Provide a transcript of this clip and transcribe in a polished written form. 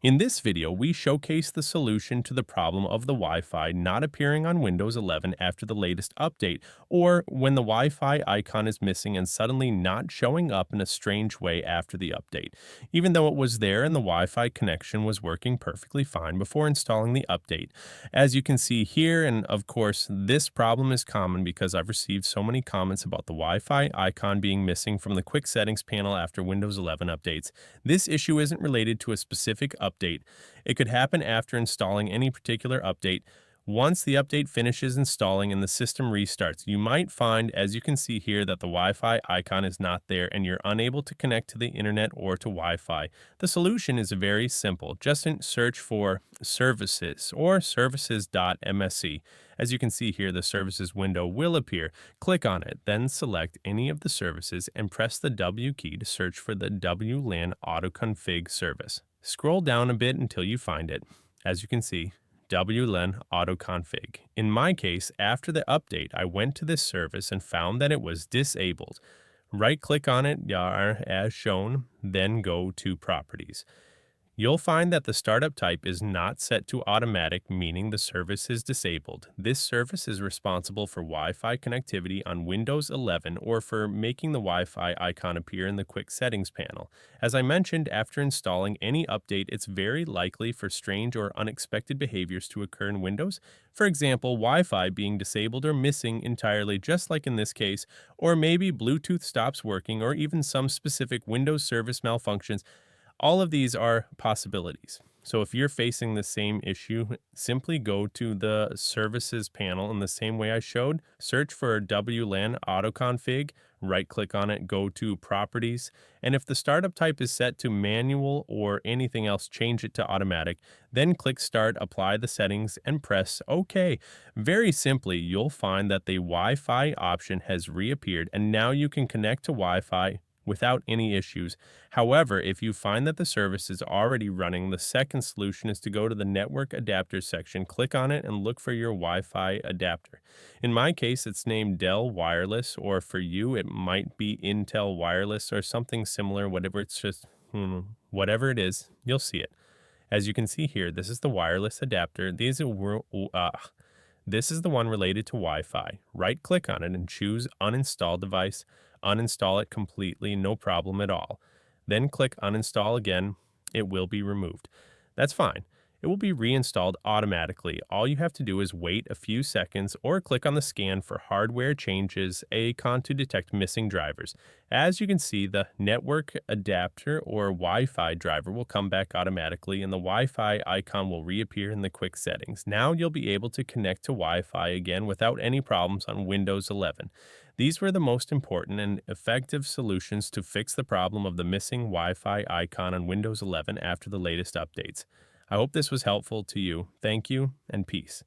In this video, we showcase the solution to the problem of the Wi-Fi not appearing on Windows 11 after the latest update, or when the Wi-Fi icon is missing and suddenly not showing up in a strange way after the update, even though it was there and the Wi-Fi connection was working perfectly fine before installing the update. As you can see here, and of course, this problem is common because I've received so many comments about the Wi-Fi icon being missing from the quick settings panel after Windows 11 updates. This issue isn't related to a specific update. It could happen after installing any particular update. Once the update finishes installing and the system restarts, you might find, as you can see here, that the Wi-Fi icon is not there and you're unable to connect to the internet or to Wi-Fi. The solution is very simple. Just search for services or services.msc. As you can see here, the services window will appear. Click on it, then select any of the services and press the W key to search for the WLAN AutoConfig service. Scroll down a bit until you find it. As you can see, WLAN AutoConfig. In my case, after the update, I went to this service and found that it was disabled. Right-click on it as shown, then go to Properties. You'll find that the startup type is not set to automatic, meaning the service is disabled. This service is responsible for Wi-Fi connectivity on Windows 11 or for making the Wi-Fi icon appear in the quick settings panel. As I mentioned, after installing any update, it's very likely for strange or unexpected behaviors to occur in Windows. For example, Wi-Fi being disabled or missing entirely, just like in this case, or maybe Bluetooth stops working, or even some specific Windows service malfunctions. All of these are possibilities. So if you're facing the same issue, simply go to the services panel in the same way I showed, search for WLAN AutoConfig, right-click on it, go to Properties, and if the startup type is set to manual or anything else, change it to automatic, then click Start, apply the settings, and press OK. Very simply, you'll find that the Wi-Fi option has reappeared, and now you can connect to Wi-Fi without any issues. However, if you find that the service is already running, the second solution is to go to the network adapter section, click on it, and look for your Wi-Fi adapter. In my case, it's named Dell Wireless, or for you, it might be Intel Wireless or something similar, whatever it is, you'll see it. As you can see here, this is the wireless adapter. This is the one related to Wi-Fi. Right-click on it and choose Uninstall Device. Uninstall it completely, no problem at all. Then click Uninstall again. It will be removed. That's fine. It will be reinstalled automatically. All you have to do is wait a few seconds or click on the scan for hardware changes icon to detect missing drivers. As you can see, the network adapter or Wi-Fi driver will come back automatically and the Wi-Fi icon will reappear in the quick settings. Now you'll be able to connect to Wi-Fi again without any problems on Windows 11. These were the most important and effective solutions to fix the problem of the missing Wi-Fi icon on Windows 11 after the latest updates. I hope this was helpful to you. Thank you and peace.